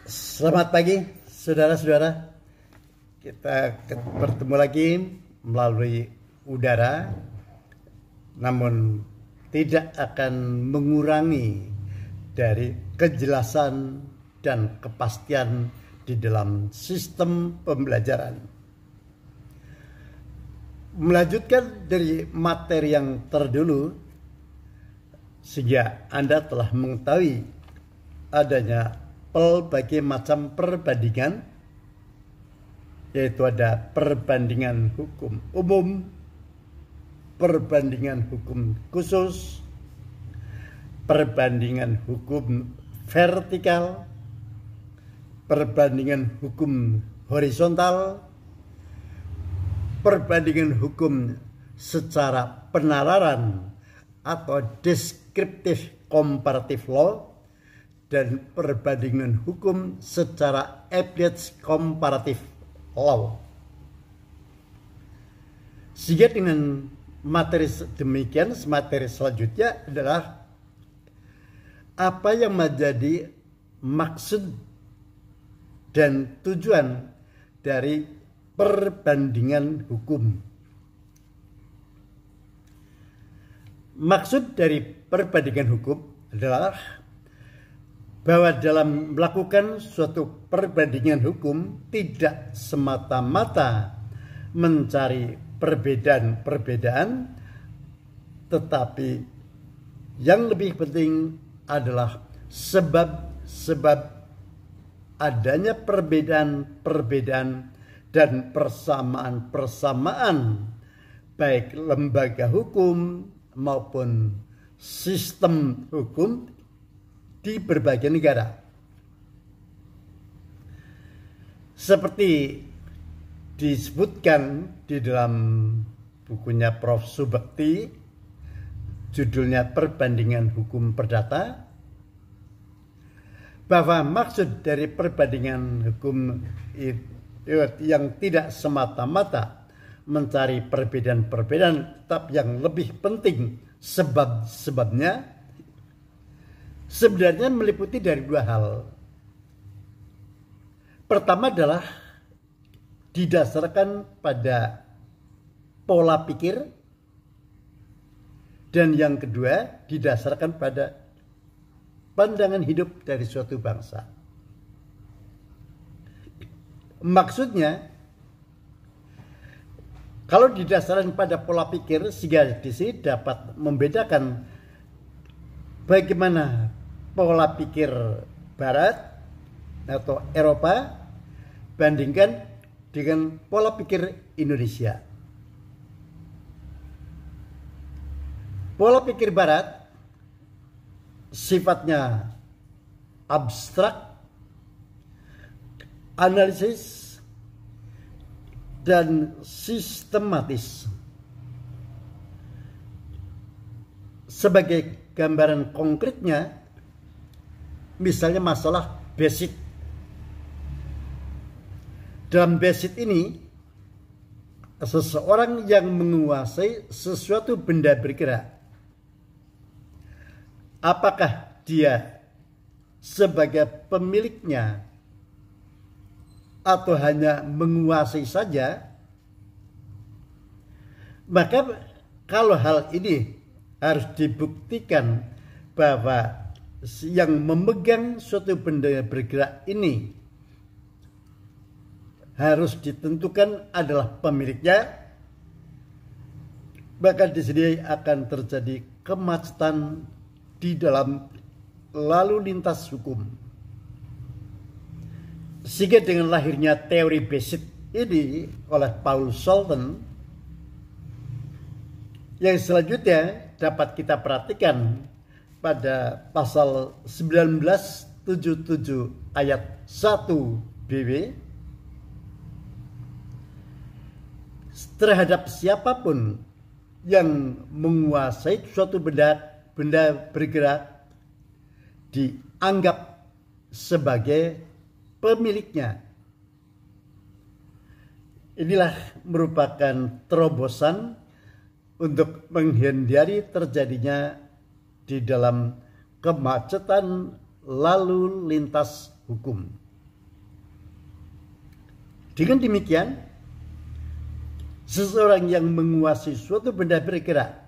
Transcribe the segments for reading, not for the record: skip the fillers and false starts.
Selamat pagi, saudara-saudara. Kita bertemu lagi melalui udara, namun tidak akan mengurangi dari kejelasan dan kepastian di dalam sistem pembelajaran. Melanjutkan dari materi yang terdahulu, sehingga Anda telah mengetahui adanya berbagai macam perbandingan, yaitu ada perbandingan hukum umum, perbandingan hukum khusus, perbandingan hukum vertikal, perbandingan hukum horizontal, perbandingan hukum secara penalaran atau deskriptif comparative law, dan perbandingan hukum secara applied comparative law. Sehingga dengan materi demikian, materi selanjutnya adalah apa yang menjadi maksud dan tujuan dari perbandingan hukum. Maksud dari perbandingan hukum adalah bahwa dalam melakukan suatu perbandingan hukum tidak semata-mata mencari perbedaan-perbedaan, tetapi yang lebih penting adalah sebab-sebab adanya perbedaan-perbedaan dan persamaan-persamaan baik lembaga hukum maupun sistem hukum di berbagai negara. Seperti disebutkan di dalam bukunya Prof. Subakti, judulnya Perbandingan Hukum Perdata, bahwa maksud dari perbandingan hukum yang tidak semata-mata mencari perbedaan-perbedaan, tetapi yang lebih penting sebab-sebabnya, sebenarnya meliputi dari dua hal. Pertama adalah didasarkan pada pola pikir, dan yang kedua didasarkan pada pandangan hidup dari suatu bangsa. Maksudnya, kalau didasarkan pada pola pikir, sehingga di sini dapat membedakan bagaimana pola pikir Barat atau Eropa bandingkan dengan pola pikir Indonesia. Pola pikir Barat sifatnya abstrak, analisis, dan sistematis. Sebagai gambaran konkretnya, misalnya masalah basic. Dalam basic ini, seseorang yang menguasai sesuatu benda bergerak, apakah dia sebagai pemiliknya atau hanya menguasai saja, maka kalau hal ini harus dibuktikan bahwa yang memegang suatu benda bergerak ini harus ditentukan adalah pemiliknya, maka di sini akan terjadi kemacetan di dalam lalu lintas hukum. Sehingga dengan lahirnya teori basic ini oleh Paul Salton, yang selanjutnya dapat kita perhatikan pada pasal 1977 ayat 1 BW, terhadap siapapun yang menguasai suatu benda bergerak dianggap sebagai pemiliknya. Inilah merupakan terobosan untuk menghindari terjadinya di dalam kemacetan lalu lintas hukum. Dengan demikian, seseorang yang menguasai suatu benda bergerak,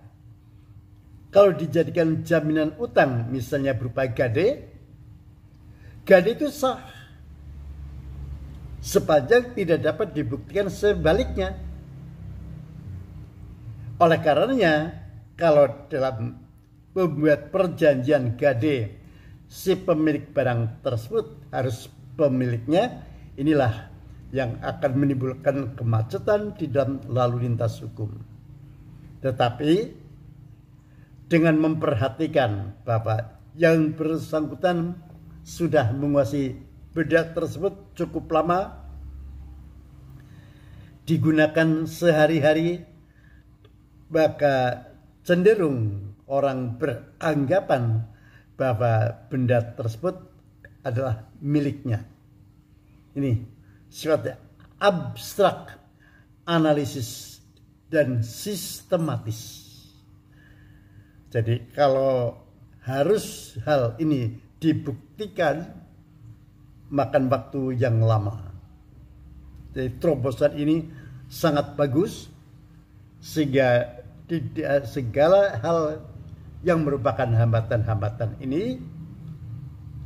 kalau dijadikan jaminan utang, misalnya berupa gade itu sah sepanjang tidak dapat dibuktikan sebaliknya. Oleh karenanya, kalau dalam membuat perjanjian gade, si pemilik barang tersebut harus pemiliknya, inilah yang akan menimbulkan kemacetan di dalam lalu lintas hukum. Tetapi dengan memperhatikan bahwa yang bersangkutan sudah menguasai benda tersebut cukup lama, digunakan sehari-hari, maka cenderung orang beranggapan bahwa benda tersebut adalah miliknya. Ini sifatnya abstrak, analisis dan sistematis. Jadi kalau harus hal ini dibuktikan, makan waktu yang lama. Jadi terobosan ini sangat bagus, sehingga tidak segala hal yang merupakan hambatan-hambatan ini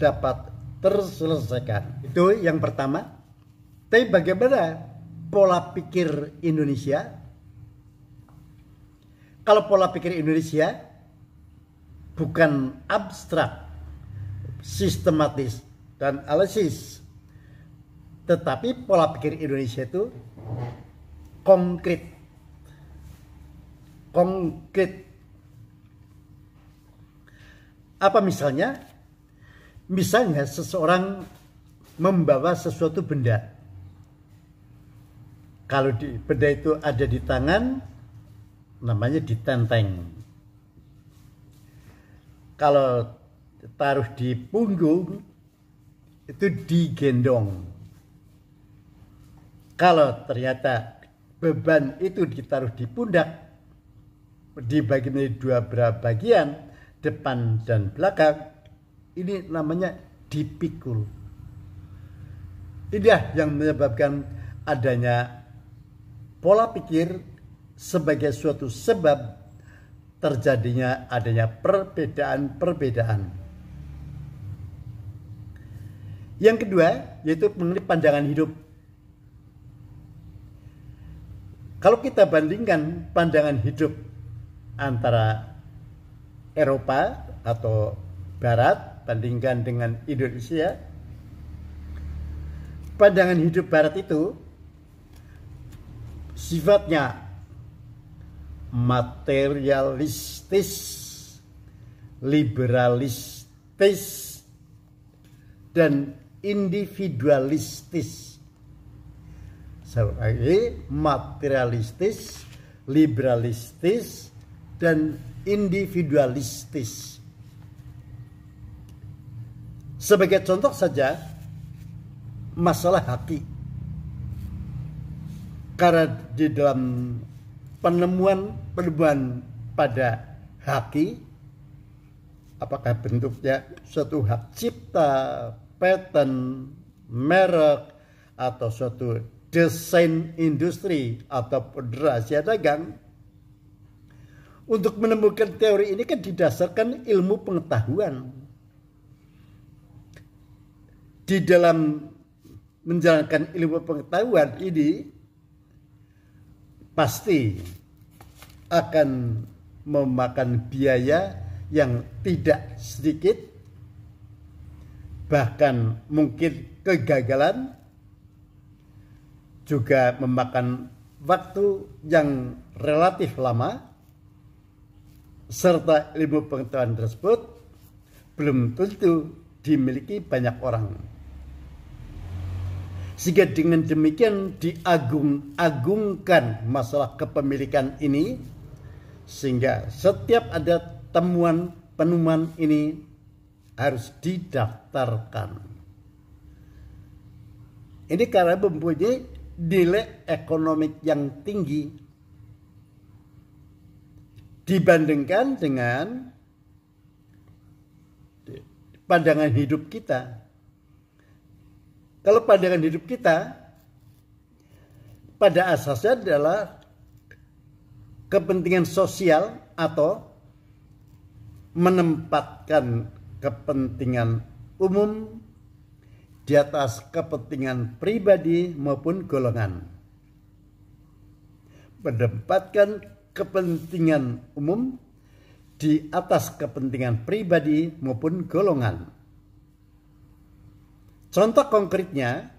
dapat terselesaikan. Itu yang pertama. Tapi bagaimana pola pikir Indonesia? Kalau pola pikir Indonesia bukan abstrak, sistematis, dan analisis, tetapi pola pikir Indonesia itu konkret. Apa misalnya? Misalnya seseorang membawa sesuatu benda. Kalau benda itu ada di tangan, namanya ditenteng. Kalau taruh di punggung, itu digendong. Kalau ternyata beban itu ditaruh di pundak, dibagi menjadi dua bagian, depan dan belakang, ini namanya dipikul. Inilah yang menyebabkan adanya pola pikir sebagai suatu sebab terjadinya adanya perbedaan-perbedaan. Yang kedua, yaitu mengenai pandangan hidup. Kalau kita bandingkan pandangan hidup antara Eropa atau Barat, bandingkan dengan Indonesia, pandangan hidup Barat itu sifatnya materialistis, liberalistis, dan individualistis. Sebagai materialistis, liberalistis, dan individualistis. Sebagai contoh saja, masalah haki. Karena di dalam penemuan pada haki, apakah bentuknya suatu hak cipta, patent, merek, atau suatu desain industri ataupun rahasia dagang, untuk menemukan teori ini kan didasarkan ilmu pengetahuan. Di dalam menjalankan ilmu pengetahuan ini pasti akan memakan biaya yang tidak sedikit, bahkan mungkin kegagalan, juga memakan waktu yang relatif lama, serta ilmu pengetahuan tersebut belum tentu dimiliki banyak orang. Sehingga dengan demikian diagung-agungkan masalah kepemilikan ini, sehingga setiap ada temuan penemuan ini harus didaftarkan. Ini karena mempunyai nilai ekonomik yang tinggi dibandingkan dengan pandangan hidup kita. Kalau pandangan hidup kita pada asasnya adalah kepentingan sosial atau menempatkan kepentingan umum di atas kepentingan pribadi maupun golongan. Menempatkan kepentingan umum di atas kepentingan pribadi maupun golongan. Contoh konkretnya,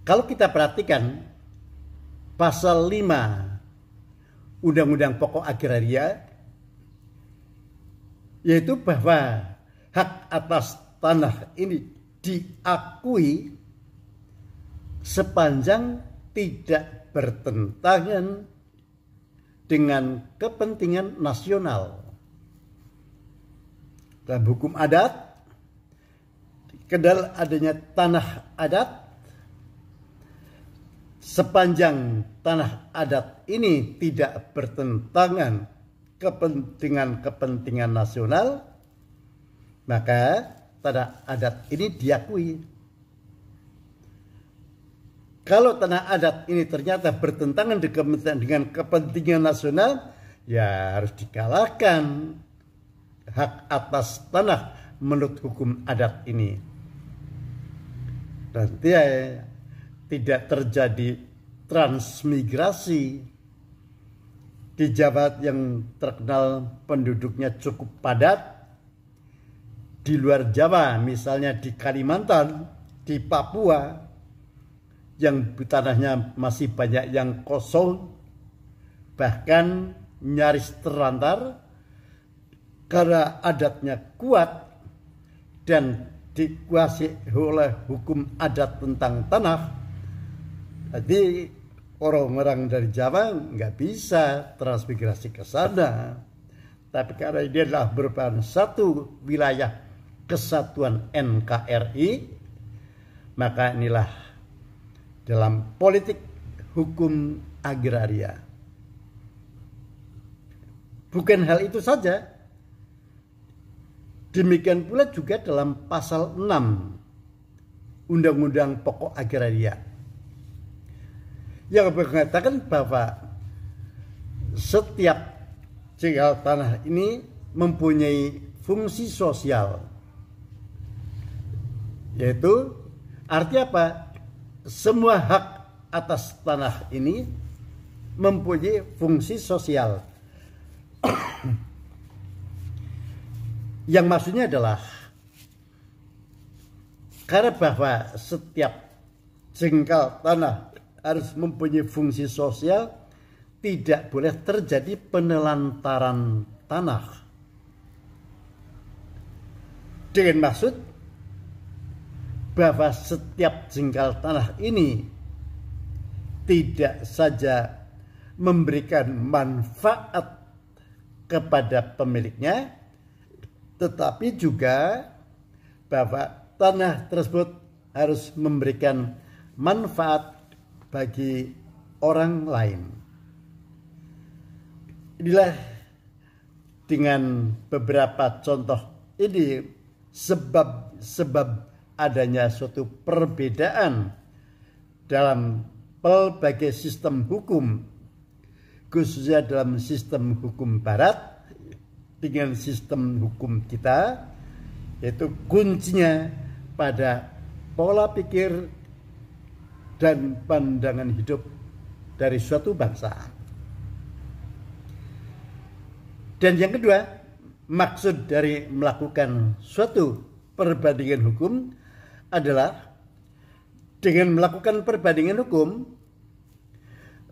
kalau kita perhatikan pasal 5 Undang-Undang Pokok Agraria, yaitu bahwa hak atas tanah ini diakui sepanjang tidak bertentangan dengan kepentingan nasional. Dalam hukum adat, kendal adanya tanah adat, sepanjang tanah adat ini tidak bertentangan kepentingan nasional, maka tanah adat ini diakui. Kalau tanah adat ini ternyata bertentangan dengan kepentingan nasional, ya harus dikalahkan hak atas tanah menurut hukum adat ini. Nanti tidak terjadi transmigrasi. Di Jawa yang terkenal penduduknya cukup padat, di luar Jawa misalnya di Kalimantan, di Papua yang tanahnya masih banyak yang kosong, bahkan nyaris terlantar karena adatnya kuat dan dikuasai oleh hukum adat tentang tanah. Jadi orang-orang dari Jawa nggak bisa transmigrasi ke sana. Tapi karena dia adalah merupakan satu wilayah kesatuan NKRI, maka inilah dalam politik hukum agraria. Bukan hal itu saja. Demikian pula juga dalam pasal 6 Undang-Undang Pokok Agraria yang mengatakan bahwa setiap jengkal tanah ini mempunyai fungsi sosial. Yaitu artinya apa? Semua hak atas tanah ini mempunyai fungsi sosial. Yang maksudnya adalah karena bahwa setiap jengkal tanah harus mempunyai fungsi sosial, tidak boleh terjadi penelantaran tanah. Dengan maksud bahwa setiap jengkal tanah ini tidak saja memberikan manfaat kepada pemiliknya, tetapi juga bahwa tanah tersebut harus memberikan manfaat bagi orang lain. Inilah dengan beberapa contoh ini sebab adanya suatu perbedaan dalam pelbagai sistem hukum, khususnya dalam sistem hukum barat dengan sistem hukum kita, yaitu kuncinya pada pola pikir dan pandangan hidup dari suatu bangsa. Dan yang kedua, maksud dari melakukan suatu perbandingan hukum adalah dengan melakukan perbandingan hukum,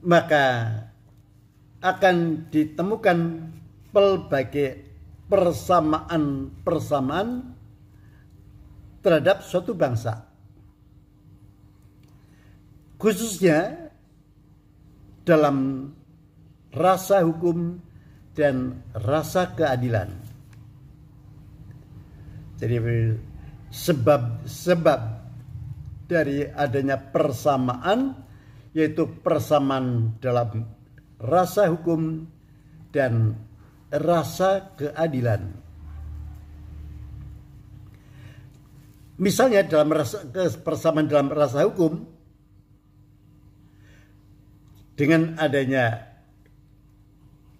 maka akan ditemukan pelbagai persamaan terhadap suatu bangsa. Khususnya dalam rasa hukum dan rasa keadilan. Jadi sebab dari adanya persamaan, yaitu persamaan dalam rasa hukum dan rasa keadilan. Misalnya dalam persamaan dalam rasa hukum, dengan adanya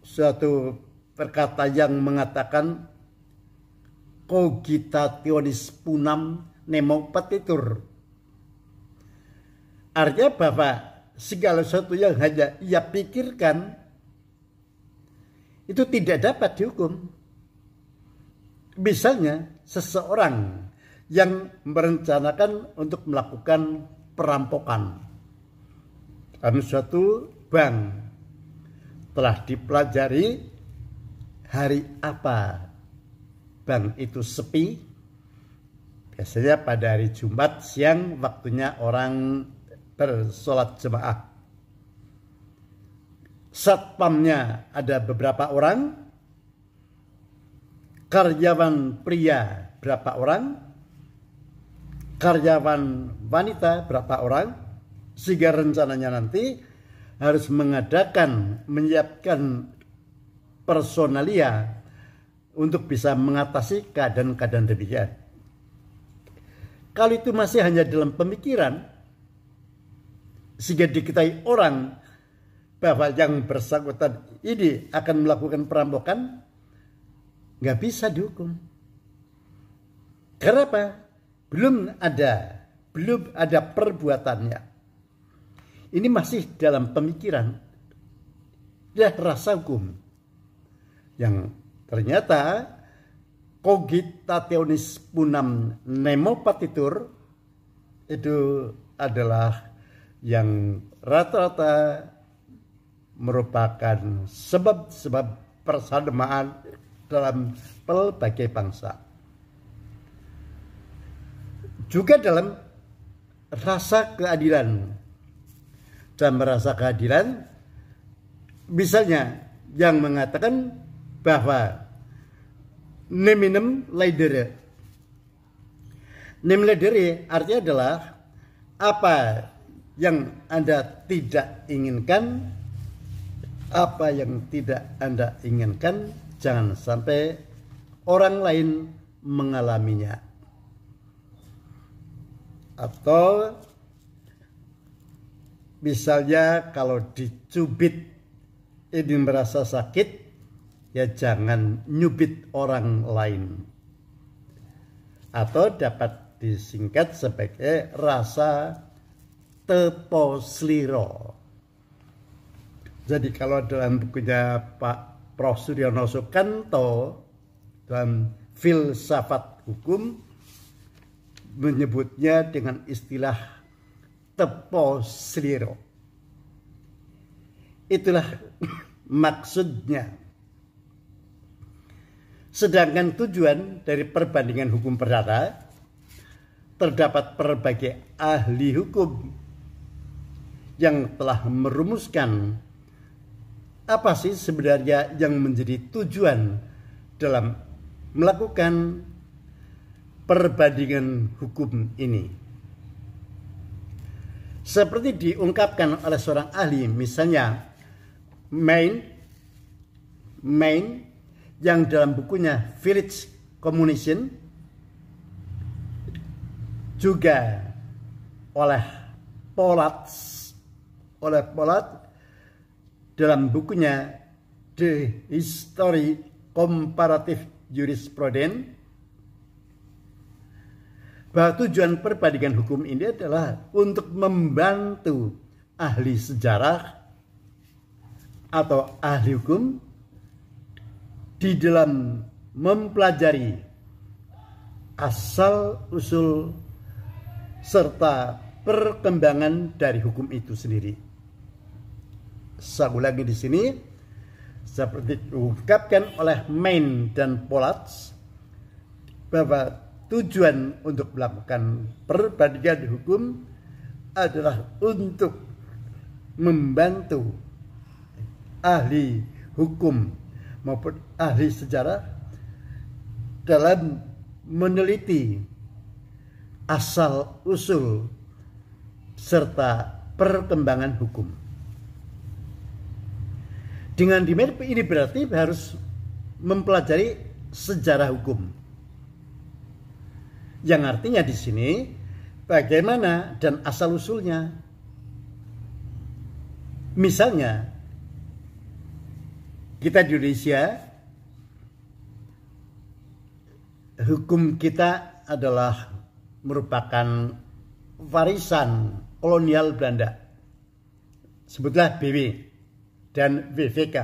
suatu perkata yang mengatakan cogitationis punam nemo petitur. Artinya bahwa segala sesuatu yang hanya ia pikirkan itu tidak dapat dihukum. Misalnya seseorang yang merencanakan untuk melakukan perampokan dalam suatu bank, telah dipelajari hari apa bank itu sepi, biasanya pada hari Jumat siang, waktunya orang bersolat jemaah. Satpamnya ada beberapa orang, karyawan pria berapa orang, karyawan wanita berapa orang, sehingga rencananya nanti harus menyiapkan personalia untuk bisa mengatasi keadaan-keadaan demikian. Kalau itu masih hanya dalam pemikiran, sehingga diketahui orang bahwa yang bersangkutan ini akan melakukan perampokan, nggak bisa dihukum. Karena apa? Belum ada perbuatannya. Ini masih dalam pemikiran dan rasa hukum yang ternyata cogitationis punam nemo petitur itu adalah yang rata-rata merupakan sebab-sebab persamaan dalam pelbagai bangsa. Juga dalam rasa keadilan. Dalam rasa keadilan, misalnya yang mengatakan bahwa neminem laedere. Nem laedere artinya adalah apa yang Anda tidak inginkan, apa yang tidak Anda inginkan, jangan sampai orang lain mengalaminya. Atau misalnya kalau dicubit ini merasa sakit, ya jangan nyubit orang lain. Atau dapat disingkat sebagai rasa teposliro. Jadi kalau dalam bukunya Pak Prof. Suryono Sukanto dalam filsafat hukum menyebutnya dengan istilah teposliro. Itulah maksudnya. Sedangkan tujuan dari perbandingan hukum perdata, terdapat berbagai ahli hukum yang telah merumuskan apa sih sebenarnya yang menjadi tujuan dalam melakukan perbandingan hukum ini. Seperti diungkapkan oleh seorang ahli, misalnya Main yang dalam bukunya Village Communication, juga oleh Polat dalam bukunya The History Comparative Jurisprudence, bahwa tujuan perbandingan hukum ini adalah untuk membantu ahli sejarah atau ahli hukum di dalam mempelajari asal-usul serta perkembangan dari hukum itu sendiri. Saya ulangi di sini, seperti diungkapkan oleh Main dan Polat, bahwa tujuan untuk melakukan perbandingan hukum adalah untuk membantu ahli hukum maupun ahli sejarah dalam meneliti asal-usul serta perkembangan hukum. Dengan demikian ini berarti harus mempelajari sejarah hukum. Yang artinya di sini bagaimana dan asal-usulnya. Misalnya, kita di Indonesia, hukum kita adalah merupakan warisan kolonial Belanda. Sebutlah BW dan WVK.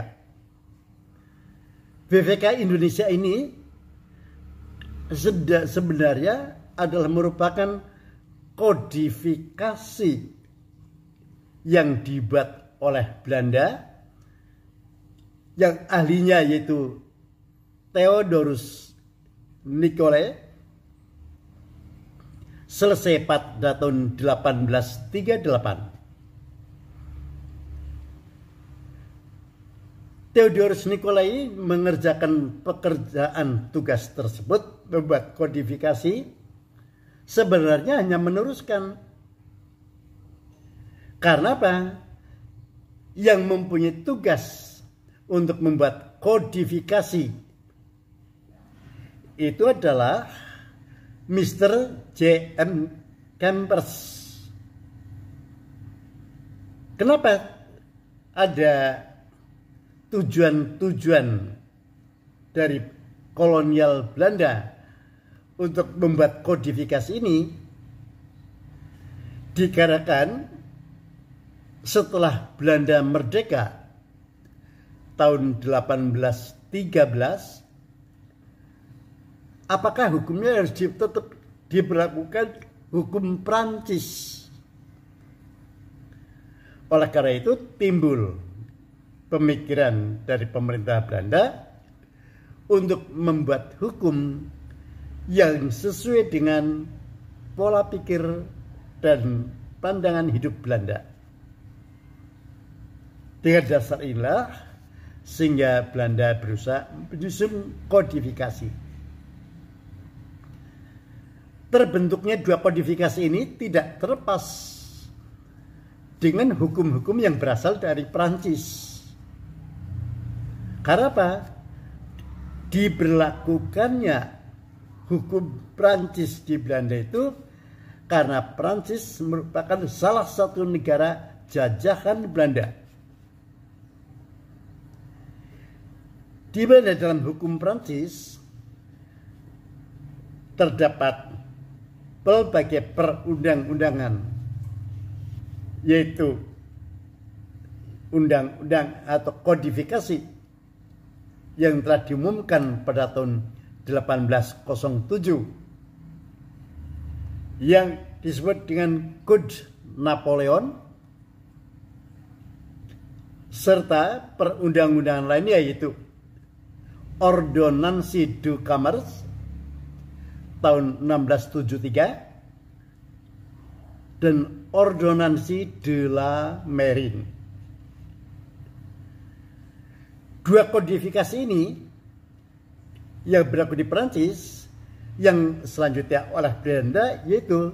WVK Indonesia ini sebenarnya adalah merupakan kodifikasi yang dibuat oleh Belanda, yang ahlinya yaitu Theodorus Nicolai, selesai pada tahun 1838. Theodorus Nicolai mengerjakan pekerjaan tugas tersebut, membuat kodifikasi, sebenarnya hanya meneruskan. Karena apa? Yang mempunyai tugas untuk membuat kodifikasi itu adalah Mr. J.M. Kempers. Kenapa ada tujuan-tujuan dari kolonial Belanda untuk membuat kodifikasi ini? Dikarenakan setelah Belanda merdeka tahun 1813, apakah hukumnya harus tetap diberlakukan hukum Prancis? Oleh karena itu timbul pemikiran dari pemerintah Belanda untuk membuat hukum yang sesuai dengan pola pikir dan pandangan hidup Belanda. Dengan dasar inilah sehingga Belanda berusaha menyusun kodifikasi. Terbentuknya dua kodifikasi ini tidak terlepas dengan hukum-hukum yang berasal dari Prancis. Karena apa? Diberlakukannya hukum Prancis di Belanda itu karena Prancis merupakan salah satu negara jajahan Belanda. Di mana dalam hukum Prancis terdapat berbagai perundang-undangan, yaitu undang-undang atau kodifikasi yang telah diumumkan pada tahun 1807 yang disebut dengan Code Napoleon, serta perundang-undangan lainnya yaitu Ordonnance du Commerce tahun 1673 dan Ordonnance de la Marine. Dua kodifikasi ini yang berlaku di Perancis, yang selanjutnya oleh Belanda, yaitu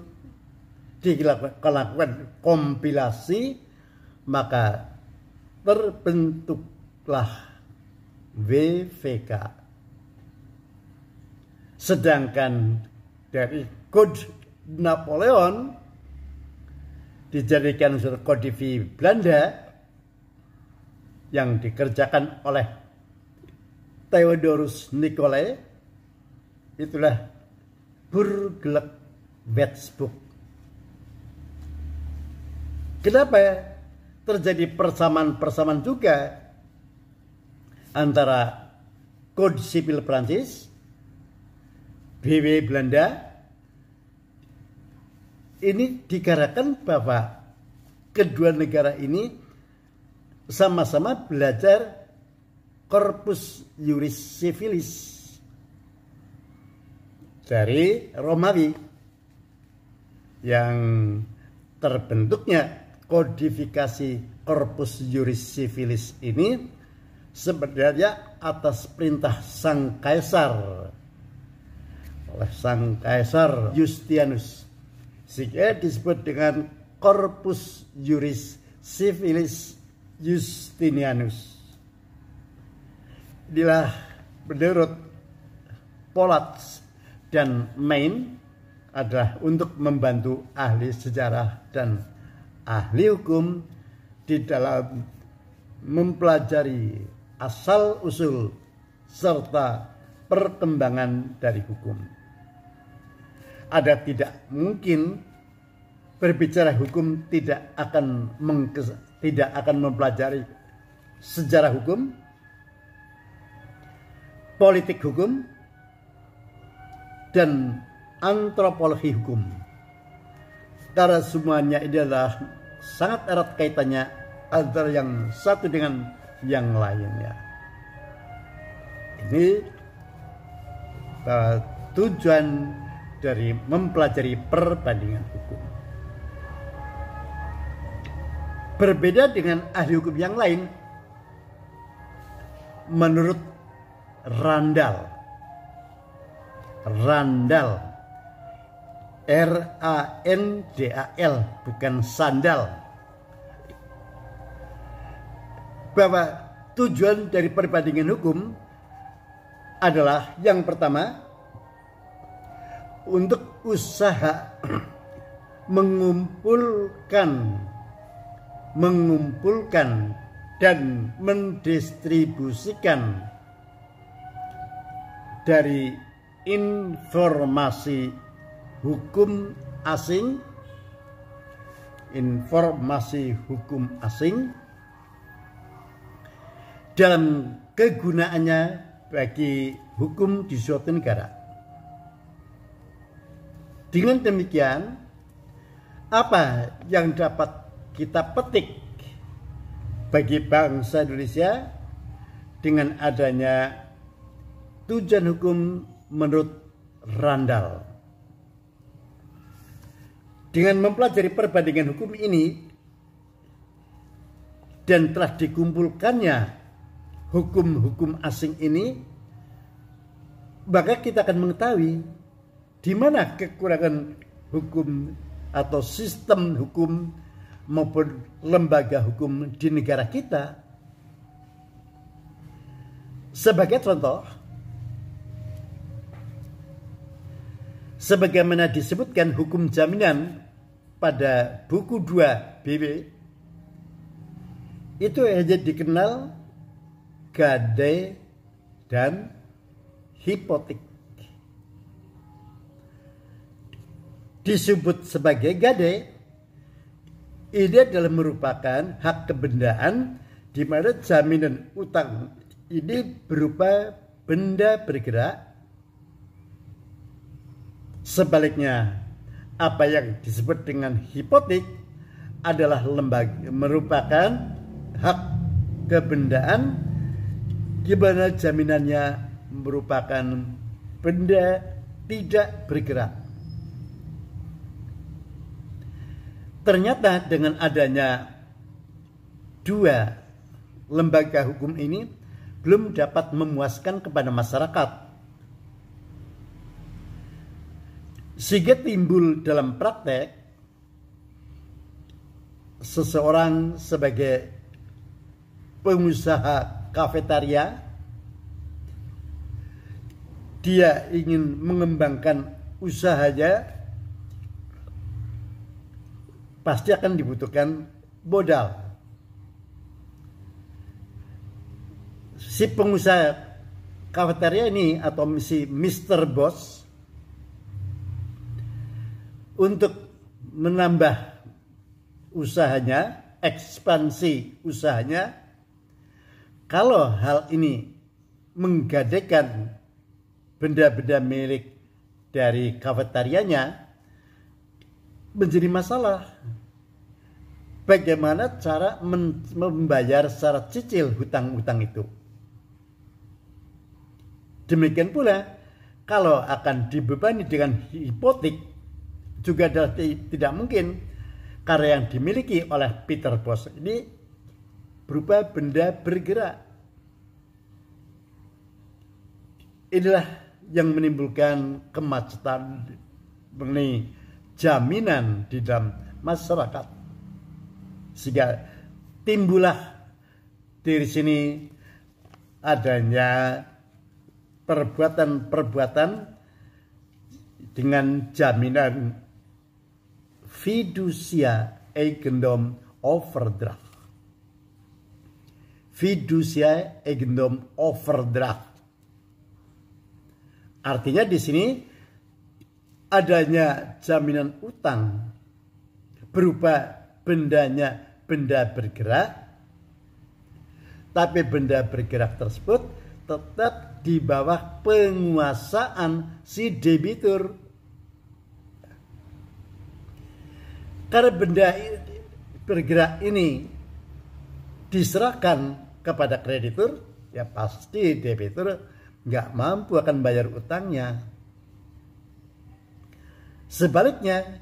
dilakukan kompilasi, maka terbentuklah WVK. Sedangkan dari Code Napoleon dijadikan unsur kodifi Belanda yang dikerjakan oleh Theodorus Nicolai, itulah Burgerlijk Wetsboek. Kenapa terjadi persamaan-persamaan juga antara Kode Sipil Prancis, BW Belanda? Ini dikarenakan bahwa kedua negara ini sama-sama belajar Corpus Juris Civilis dari Romawi, yang terbentuknya kodifikasi Corpus Juris Civilis ini sebenarnya atas perintah sang kaisar, oleh sang kaisar Justinianus, sehingga disebut dengan Corpus Juris Civilis Justinianus. Inilah menurut Pollatz dan Main adalah untuk membantu ahli sejarah dan ahli hukum di dalam mempelajari asal-usul serta perkembangan dari hukum. Ada tidak mungkin berbicara hukum tidak akan mempelajari sejarah hukum, politik hukum, dan antropologi hukum. Karena semuanya ini adalah sangat erat kaitannya antara yang satu dengan yang lainnya. Ini tujuan dari mempelajari perbandingan hukum. Berbeda dengan ahli hukum yang lain, menurut Randall, R-A-N-D-A-L, bukan sandal, bahwa tujuan dari perbandingan hukum adalah yang pertama, untuk usaha mengumpulkan dan mendistribusikan dari informasi hukum asing dalam kegunaannya bagi hukum di suatu negara. Dengan demikian, apa yang dapat kita petik bagi bangsa Indonesia dengan adanya tujuan hukum menurut Randall? Dengan mempelajari perbandingan hukum ini dan telah dikumpulkannya hukum-hukum asing ini, maka kita akan mengetahui di mana kekurangan hukum atau sistem hukum maupun lembaga hukum di negara kita. Sebagai contoh, sebagaimana disebutkan hukum jaminan pada buku 2 BW, itu hanya dikenal gadai dan hipotek. Disebut sebagai gadai, ini adalah merupakan hak kebendaan di mana jaminan utang ini berupa benda bergerak. Sebaliknya, apa yang disebut dengan hipotek adalah merupakan hak kebendaan di mana jaminannya merupakan benda tidak bergerak. Ternyata dengan adanya dua lembaga hukum ini belum dapat memuaskan kepada masyarakat, sehingga timbul dalam praktek seseorang sebagai pengusaha kafetaria, dia ingin mengembangkan usahanya, pasti akan dibutuhkan modal. Si pengusaha kafetaria ini atau si Mr. Boss untuk menambah usahanya, ekspansi usahanya, kalau hal ini menggadaikan benda-benda milik dari kafetarianya, menjadi masalah. Bagaimana cara membayar secara cicil hutang-hutang itu? Demikian pula kalau akan dibebani dengan hipotek juga adalah tidak mungkin, karena yang dimiliki oleh Peter Boss ini berupa benda bergerak. Inilah yang menimbulkan kemacetan mengenai jaminan di dalam masyarakat, sehingga timbullah dari sini adanya perbuatan-perbuatan dengan jaminan fiducia eigendom overdraft. Fiducia eigendom overdraft. Artinya di sini adanya jaminan utang berupa bendanya benda bergerak, tapi benda bergerak tersebut tetap di bawah penguasaan si debitur. Karena benda bergerak ini diserahkan kepada kreditur, ya pasti debitur nggak mampu akan bayar utangnya. Sebaliknya,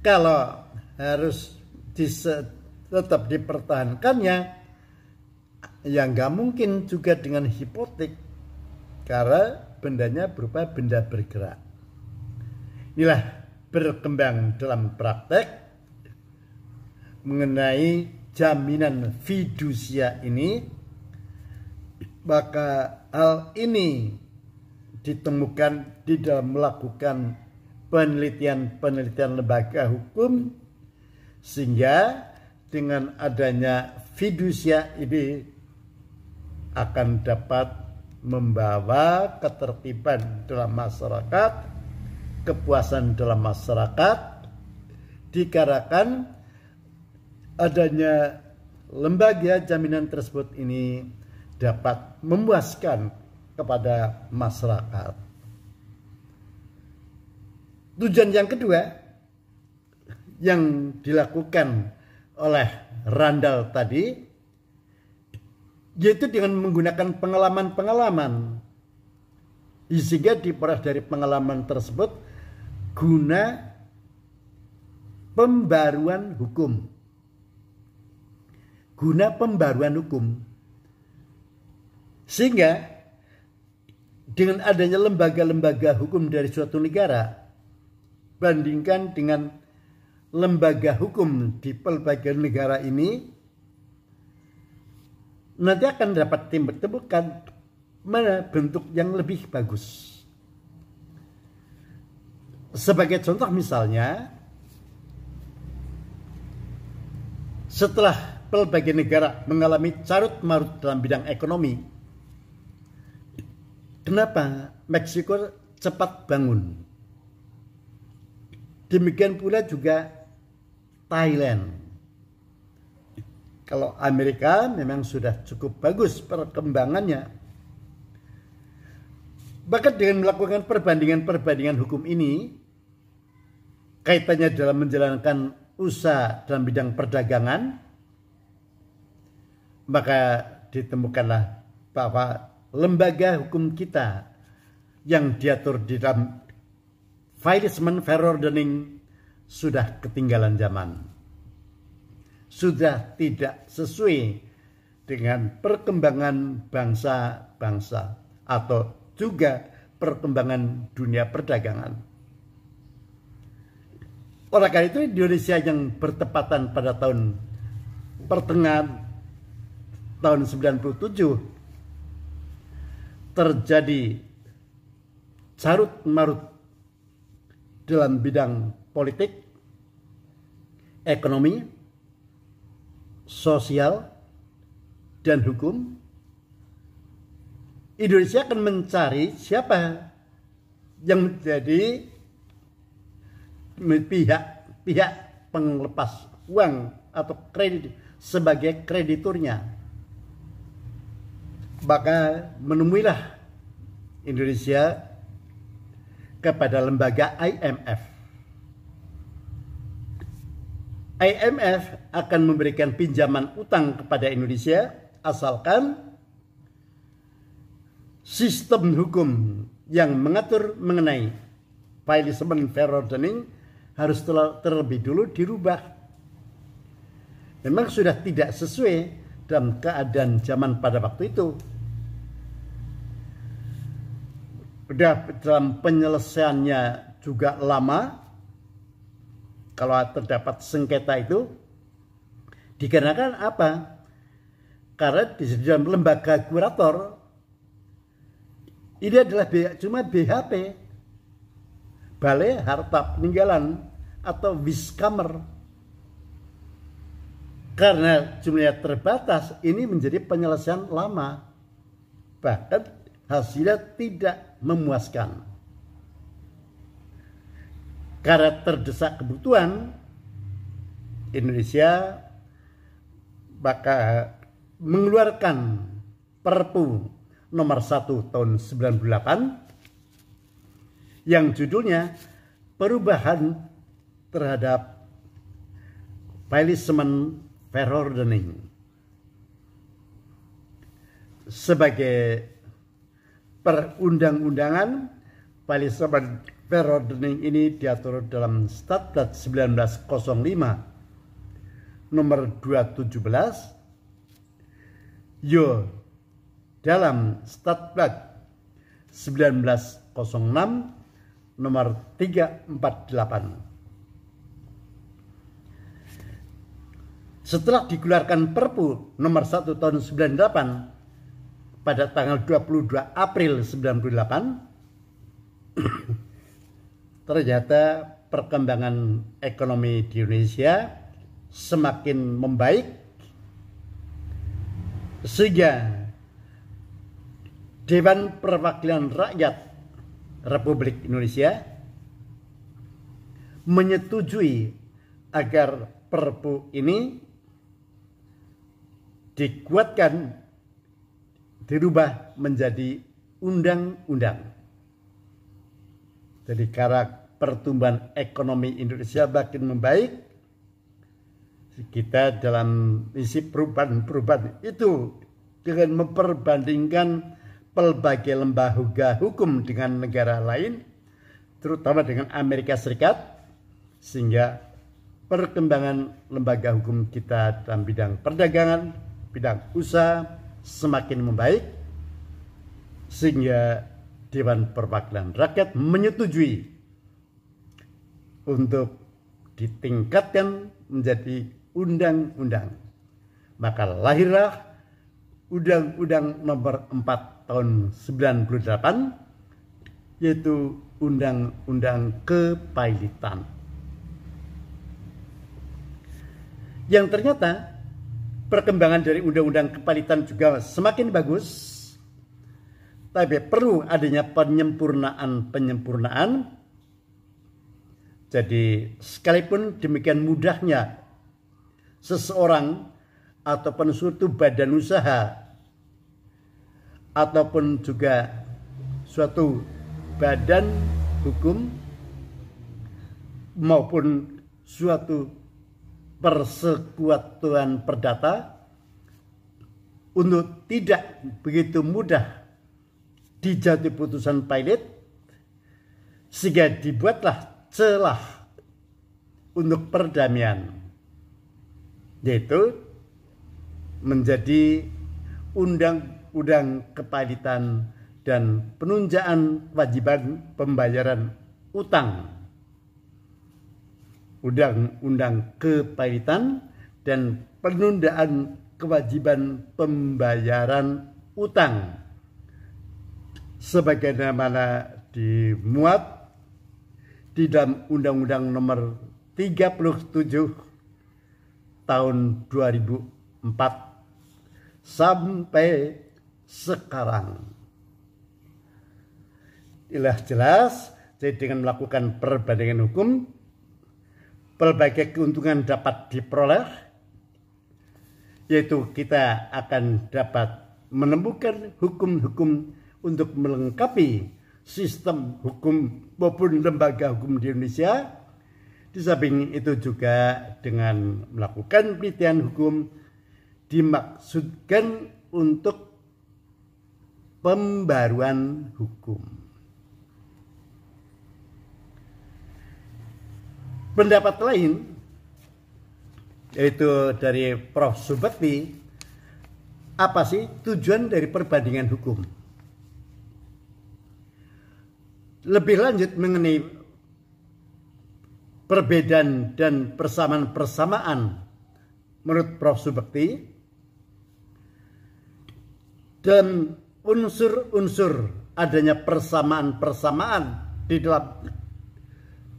kalau harus tetap dipertahankannya, ya nggak mungkin juga dengan hipotek, karena bendanya berupa benda bergerak. Inilah berkembang dalam praktek mengenai jaminan fidusia ini. Maka hal ini ditemukan di dalam melakukan penelitian lembaga hukum, sehingga dengan adanya fidusia ini akan dapat membawa ketertiban dalam masyarakat, kepuasan dalam masyarakat, dikarenakan adanya lembaga jaminan tersebut ini dapat memuaskan kepada masyarakat. Tujuan yang kedua yang dilakukan oleh Randall tadi, yaitu dengan menggunakan pengalaman-pengalaman, sehingga diperoleh dari pengalaman tersebut guna pembaruan hukum. Guna pembaruan hukum. Sehingga dengan adanya lembaga-lembaga hukum dari suatu negara, bandingkan dengan lembaga hukum di pelbagai negara ini, nanti akan dapat ditemukan mana bentuk yang lebih bagus. Sebagai contoh misalnya, setelah pelbagai negara mengalami carut marut dalam bidang ekonomi, kenapa Meksiko cepat bangun? Demikian pula juga Thailand. Kalau Amerika memang sudah cukup bagus perkembangannya. Bahkan dengan melakukan perbandingan-perbandingan hukum ini, kaitannya dalam menjalankan usaha dalam bidang perdagangan, maka ditemukanlah bahwa lembaga hukum kita yang diatur di dalam Financial Fair Ordering sudah ketinggalan zaman. Sudah tidak sesuai dengan perkembangan bangsa-bangsa atau juga perkembangan dunia perdagangan. Oleh karena itu, Indonesia yang bertepatan pada tahun pertengahan tahun 97 terjadi carut marut dalam bidang politik, ekonomi, sosial, dan hukum. Indonesia akan mencari siapa yang menjadi pihak penglepas uang atau kredit sebagai krediturnya. Maka menemuilah Indonesia kepada lembaga IMF. IMF akan memberikan pinjaman utang kepada Indonesia asalkan sistem hukum yang mengatur mengenai Financial Fair Ordering harus terlebih dulu dirubah. Memang sudah tidak sesuai dalam keadaan zaman pada waktu itu. Sudah dalam penyelesaiannya juga lama. Kalau terdapat sengketa itu, dikarenakan apa? Karena di dalam lembaga kurator ini adalah cuma BHP, balai harta peninggalan atau wiskamer. Karena jumlahnya terbatas, ini menjadi penyelesaian lama, bahkan hasilnya tidak memuaskan. Karena terdesak kebutuhan, Indonesia maka mengeluarkan Perpu nomor 1 tahun 98 yang judulnya Perubahan terhadap Punishment Verordening. Sebagai perundang-undangan, Punishment Verordening ini diatur dalam Statblad 1905 nomor 217, yo dalam Statblad 1906 nomor 348. Setelah dikeluarkan Perpu nomor 1 tahun 98 pada tanggal 22 April 98, ternyata perkembangan ekonomi di Indonesia semakin membaik, sehingga Dewan Perwakilan Rakyat Republik Indonesia menyetujui agar Perpu ini dikuatkan, dirubah menjadi undang-undang. Jadi karena pertumbuhan ekonomi Indonesia makin membaik, kita dalam isi perubahan itu dengan memperbandingkan pelbagai lembaga hukum dengan negara lain, terutama dengan Amerika Serikat, sehingga perkembangan lembaga hukum kita dalam bidang perdagangan, bidang usaha semakin membaik, sehingga Dewan Perwakilan Rakyat menyetujui untuk ditingkatkan menjadi undang-undang. Maka lahirlah Undang-Undang nomor 4 tahun 98, yaitu Undang-Undang Kepailitan. Yang ternyata perkembangan dari Undang-Undang Kepailitan juga semakin bagus, tapi perlu adanya penyempurnaan. Jadi sekalipun demikian mudahnya seseorang ataupun suatu badan usaha ataupun juga suatu badan hukum maupun suatu persekutuan perdata untuk tidak begitu mudah dijatuhi putusan pailit, sehingga dibuatlah celah untuk perdamaian, yaitu menjadi Undang-Undang Kepailitan dan penunjaan kewajiban pembayaran utang. Undang-Undang Kepailitan dan penundaan kewajiban pembayaran utang, sebagaimana dimuat di dalam Undang-Undang nomor 37 tahun 2004 sampai sekarang. Jelas, jadi dengan melakukan perbandingan hukum, pelbagai keuntungan dapat diperoleh, yaitu kita akan dapat menemukan hukum-hukum untuk melengkapi sistem hukum maupun lembaga hukum di Indonesia. Di samping itu juga dengan melakukan penelitian hukum dimaksudkan untuk pembaruan hukum. Pendapat lain, yaitu dari Prof. Subekti, apa sih tujuan dari perbandingan hukum? Lebih lanjut mengenai perbedaan dan persamaan-persamaan menurut Prof. Subekti, dan unsur-unsur adanya persamaan-persamaan di dalam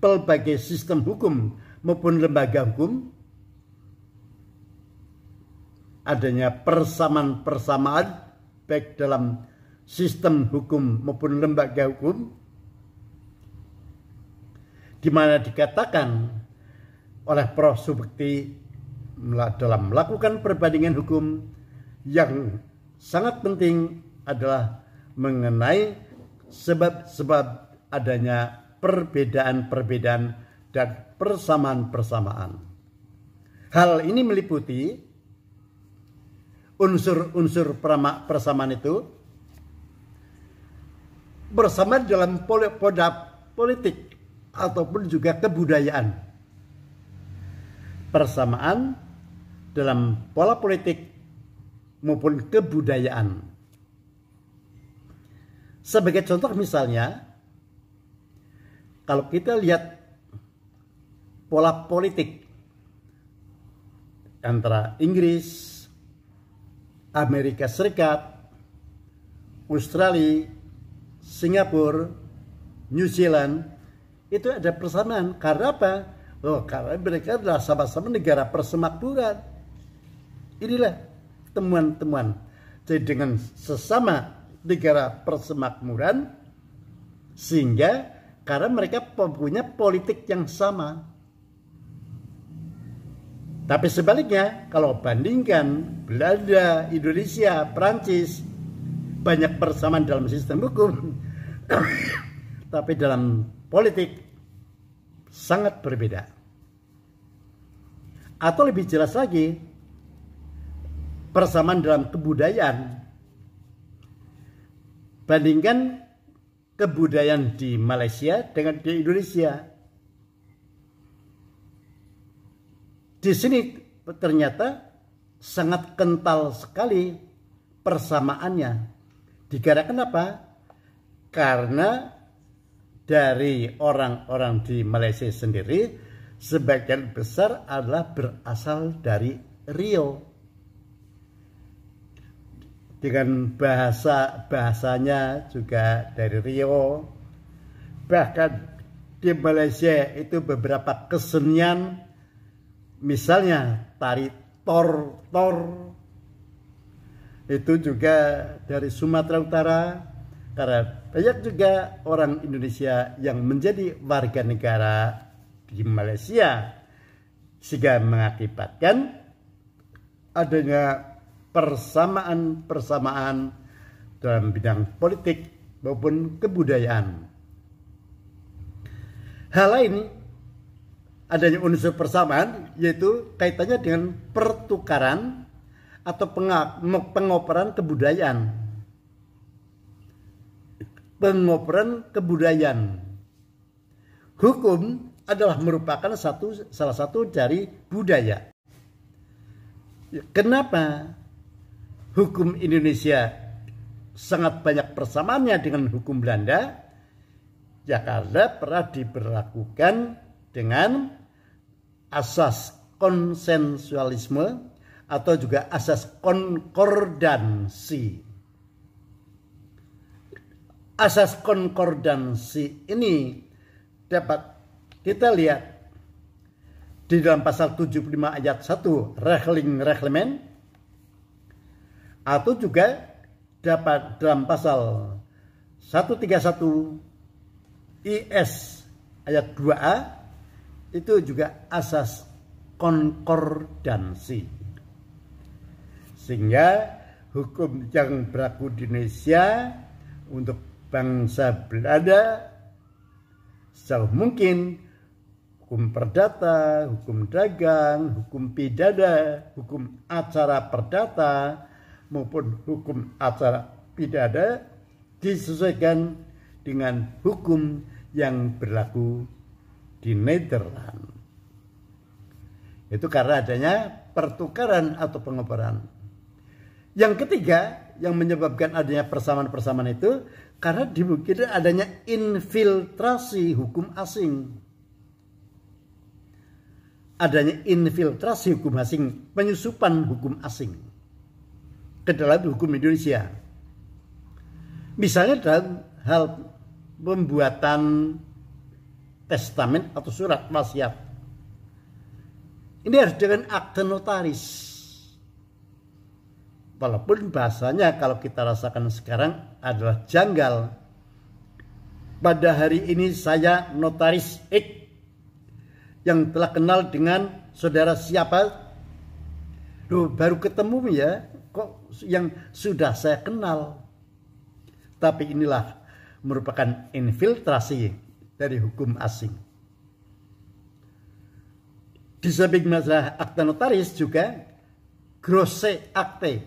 pelbagai sistem hukum maupun lembaga hukum, adanya persamaan-persamaan baik dalam sistem hukum maupun lembaga hukum, di mana dikatakan oleh Prof. Subekti dalam melakukan perbandingan hukum yang sangat penting adalah mengenai sebab-sebab adanya perbedaan-perbedaan dan persamaan-persamaan. Hal ini meliputi unsur-unsur persamaan itu bersama dalam politik ataupun juga kebudayaan. Persamaan dalam pola politik maupun kebudayaan. Sebagai contoh misalnya, kalau kita lihat pola politik antara Inggris, Amerika Serikat, Australia, Singapura, New Zealand, itu ada persamaan. Karena apa? Oh, karena mereka adalah sama-sama negara persemakmuran. Inilah temuan-temuan. Jadi dengan sesama negara persemakmuran, sehingga karena mereka punya politik yang sama. Tapi sebaliknya, kalau bandingkan Belanda, Indonesia, Prancis, banyak persamaan dalam sistem hukum, tapi dalam politik sangat berbeda. Atau lebih jelas lagi, persamaan dalam kebudayaan. Bandingkan kebudayaan di Malaysia dengan di Indonesia. Di sini ternyata sangat kental sekali persamaannya. Dikarenakan apa? Karena dari orang-orang di Malaysia sendiri, sebagian besar adalah berasal dari Riau. Dengan bahasanya juga dari Riau. Bahkan di Malaysia itu beberapa kesenian, misalnya tari tor itu juga dari Sumatera Utara. Karena banyak juga orang Indonesia yang menjadi warga negara di Malaysia, sehingga mengakibatkan adanya persamaan-persamaan dalam bidang politik maupun kebudayaan. Hal lain, adanya unsur persamaan yaitu kaitannya dengan pertukaran atau pengoperan kebudayaan. Pengoperan kebudayaan. Hukum adalah merupakan salah satu dari budaya. Kenapa hukum Indonesia sangat banyak persamaannya dengan hukum Belanda? Ya karena pernah diberlakukan dengan asas konsensualisme atau juga asas konkordansi. Asas konkordansi ini dapat kita lihat di dalam pasal 75 ayat 1 Reglement, atau juga dapat dalam pasal 131 IS ayat 2A, itu juga asas konkordansi. Sehingga hukum yang berlaku di Indonesia untuk bangsa Belanda sejauh mungkin hukum perdata, hukum dagang, hukum pidana, hukum acara perdata maupun hukum acara pidana disesuaikan dengan hukum yang berlaku di Nederland. Itu karena adanya pertukaran atau pengoperan. Yang ketiga yang menyebabkan adanya persamaan-persamaan itu karena dimungkinkan adanya infiltrasi hukum asing. Adanya infiltrasi hukum asing, penyusupan hukum asing ke dalam hukum Indonesia. Misalnya dalam hal pembuatan testamen atau surat wasiat. Ini harus dengan akte notaris. Walaupun bahasanya kalau kita rasakan sekarang adalah janggal. Pada hari ini saya notaris X yang telah kenal dengan saudara siapa. Loh, baru ketemu ya, kok yang sudah saya kenal. Tapi inilah merupakan infiltrasi dari hukum asing. Di samping masalah akta notaris juga grosse akte.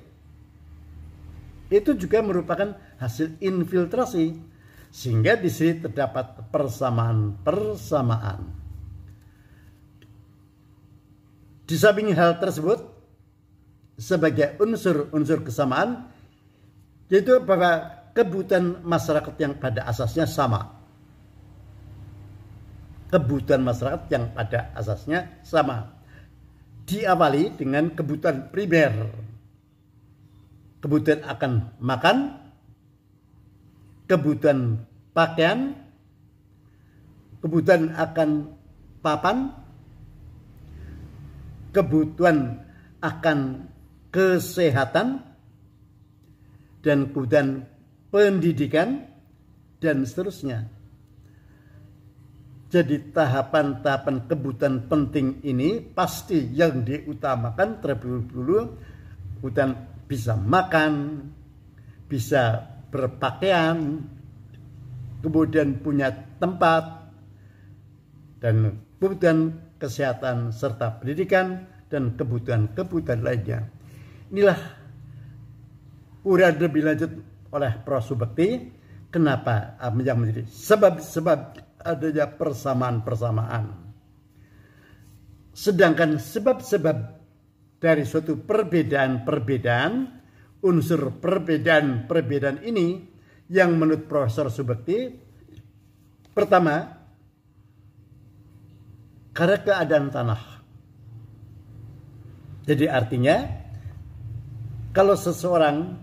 Itu juga merupakan hasil infiltrasi, sehingga di sini terdapat persamaan-persamaan. Di samping hal tersebut, sebagai unsur-unsur kesamaan, yaitu bahwa kebutuhan masyarakat yang pada asasnya sama. Kebutuhan masyarakat yang pada asasnya sama. Diawali dengan kebutuhan primer. Kebutuhan akan makan, kebutuhan pakaian, kebutuhan akan papan, kebutuhan akan kesehatan, dan kebutuhan pendidikan, dan seterusnya. Jadi tahapan-tahapan kebutuhan penting ini pasti yang diutamakan terlebih dahulu kebutuhan bisa makan, bisa berpakaian, kemudian punya tempat, dan kebutuhan kesehatan serta pendidikan, dan kebutuhan-kebutuhan lainnya. Inilah uraian lebih lanjut oleh Prof. Subekti, kenapa yang menjadi sebab-sebab adanya persamaan-persamaan. Sedangkan sebab-sebab dari suatu perbedaan-perbedaan, unsur perbedaan-perbedaan ini yang menurut Profesor Subekti, pertama, karena keadaan tanah. Jadi artinya, kalau seseorang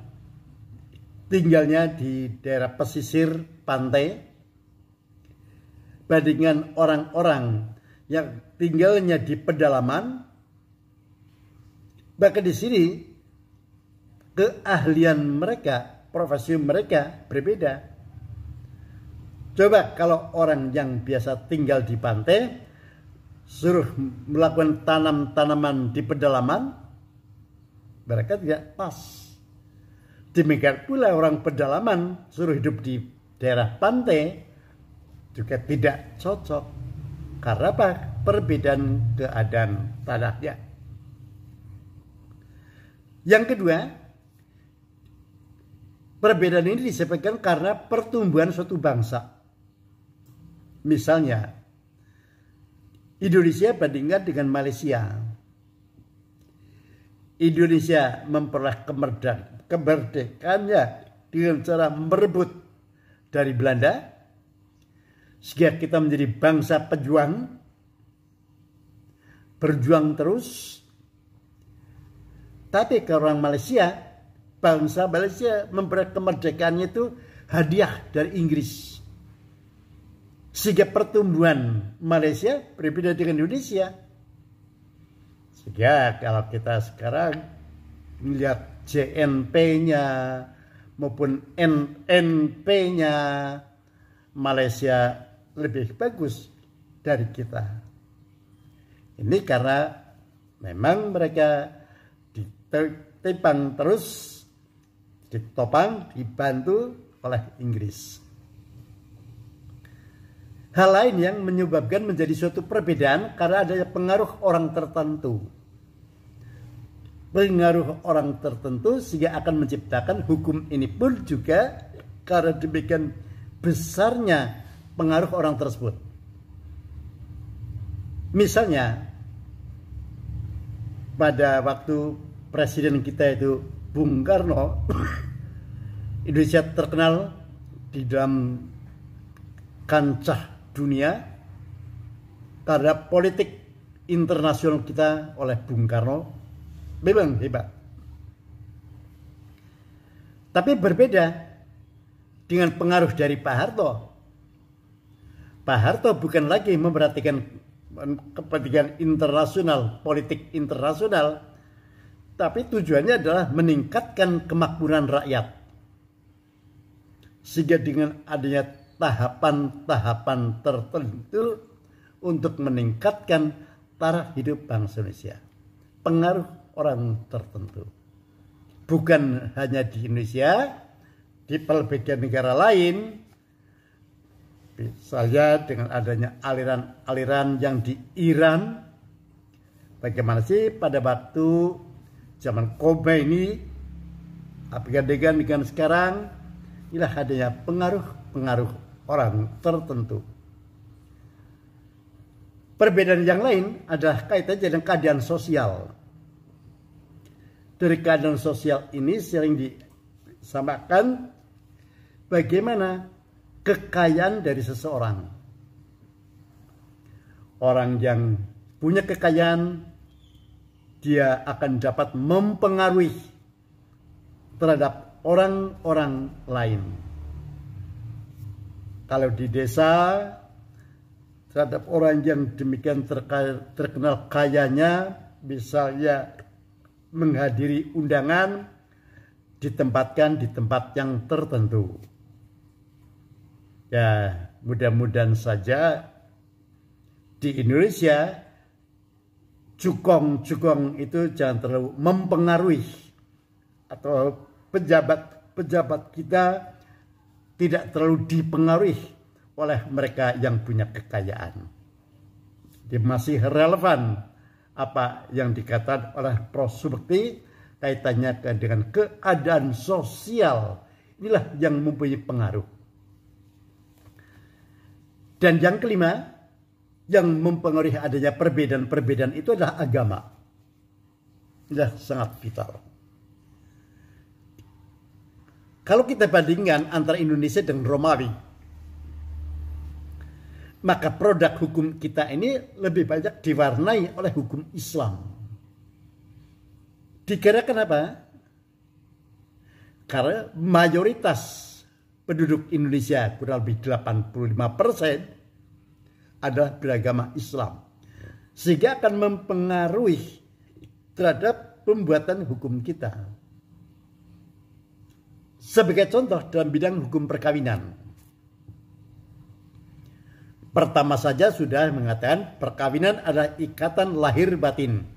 tinggalnya di daerah pesisir pantai, bandingkan orang-orang yang tinggalnya di pedalaman, bahkan di sini keahlian mereka, profesi mereka berbeda. Coba kalau orang yang biasa tinggal di pantai suruh melakukan tanam-tanaman di pedalaman, mereka tidak pas. Demikian pula orang pedalaman suruh hidup di daerah pantai juga tidak cocok. Karena apa? Perbedaan keadaan tanahnya. Yang kedua, perbedaan ini disebabkan karena pertumbuhan suatu bangsa. Misalnya, Indonesia bandingkan dengan Malaysia. Indonesia memperoleh kemerdekaannya dengan cara merebut dari Belanda, sehingga kita menjadi bangsa pejuang, berjuang terus. Tapi ke orang Malaysia, bangsa Malaysia memperoleh kemerdekaannya itu hadiah dari Inggris. Sehingga pertumbuhan Malaysia berbeda dengan Indonesia. Sehingga kalau kita sekarang melihat JNP-nya maupun NNP-nya, Malaysia lebih bagus dari kita. Ini karena memang mereka ditopang terus, dibantu oleh Inggris. Hal lain yang menyebabkan menjadi suatu perbedaan karena adanya pengaruh orang tertentu. Pengaruh orang tertentu sehingga akan menciptakan hukum ini pun juga karena demikian besarnya pengaruh orang tersebut. Misalnya, pada waktu presiden kita itu Bung Karno, Indonesia terkenal di dalam kancah dunia karena politik internasional kita oleh Bung Karno memang hebat. Tapi berbeda dengan pengaruh dari Pak Harto. Pak Harto bukan lagi memperhatikan kepentingan internasional, politik internasional, tapi tujuannya adalah meningkatkan kemakmuran rakyat. Sehingga dengan adanya tahapan-tahapan tertentu untuk meningkatkan taraf hidup bangsa Indonesia, pengaruh orang tertentu. Bukan hanya di Indonesia, di pelbagai negara lain, misalnya dengan adanya aliran-aliran yang di Iran. Bagaimana sih pada waktu zaman Khomeini, dengan sekarang, inilah adanya pengaruh orang tertentu. Perbedaan yang lain adalah kaitannya dengan keadaan sosial. Dari keadaan sosial ini sering disamakan bagaimana kekayaan dari seseorang. Orang yang punya kekayaan, dia akan dapat mempengaruhi terhadap orang-orang lain. Kalau di desa, terhadap orang yang demikian terkenal kayanya, misalnya menghadiri undangan, ditempatkan di tempat yang tertentu. Ya, mudah-mudahan saja di Indonesia cukong-cukong itu jangan terlalu mempengaruhi, atau pejabat-pejabat kita tidak terlalu dipengaruhi oleh mereka yang punya kekayaan. Dia masih relevan apa yang dikatakan oleh Prof. Subekti kaitannya dengan keadaan sosial. Inilah yang mempunyai pengaruh. Dan yang kelima, yang mempengaruhi adanya perbedaan-perbedaan itu adalah agama. Inilah sangat vital. Kalau kita bandingkan antara Indonesia dan Romawi, maka produk hukum kita ini lebih banyak diwarnai oleh hukum Islam. Dikira kenapa? Karena mayoritas penduduk Indonesia, kurang lebih 85%, adalah beragama Islam. Sehingga akan mempengaruhi terhadap pembuatan hukum kita. Sebagai contoh dalam bidang hukum perkawinan. Pertama saja sudah mengatakan perkawinan adalah ikatan lahir batin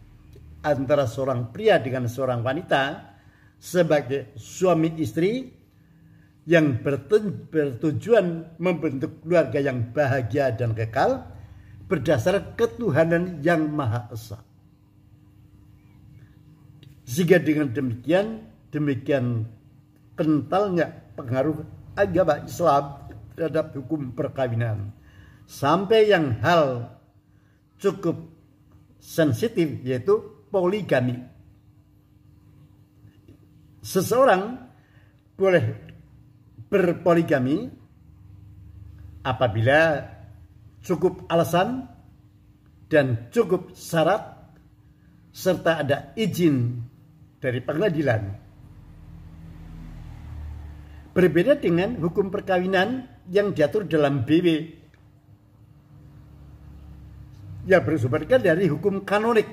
antara seorang pria dengan seorang wanita sebagai suami istri yang bertujuan membentuk keluarga yang bahagia dan kekal berdasar ketuhanan yang Maha Esa. Sehingga dengan demikian kentalnya pengaruh agama Islam terhadap hukum perkawinan. Sampai yang hal cukup sensitif, yaitu poligami. Seseorang boleh berpoligami apabila cukup alasan dan cukup syarat serta ada izin dari pengadilan. Berbeda dengan hukum perkawinan yang diatur dalam BW, yang bersumberkan dari hukum kanonik.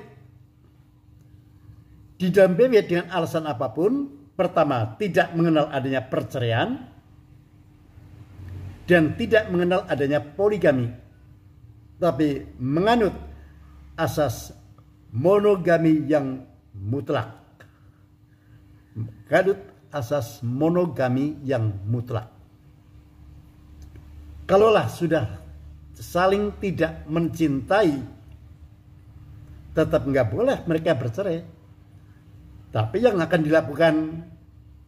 Di dalam BW dengan alasan apapun, pertama, tidak mengenal adanya perceraian dan tidak mengenal adanya poligami, tapi menganut asas monogami yang mutlak. Menganut asas monogami yang mutlak. Kalaulah sudah saling tidak mencintai, tetap nggak boleh mereka bercerai. Tapi yang akan dilakukan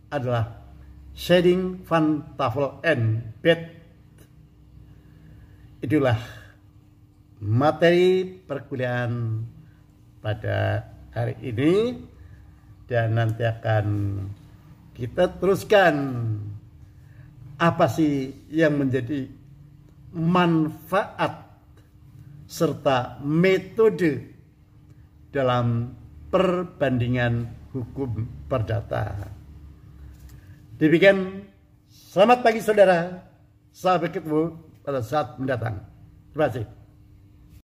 adalah sharing van tafel en bed. Itulah materi perkuliahan pada hari ini, dan nanti akan kita teruskan apa sih yang menjadi manfaat serta metode dalam perbandingan hukum perdata. Demikian, selamat pagi saudara, sampai ketemu pada saat mendatang. Terima kasih.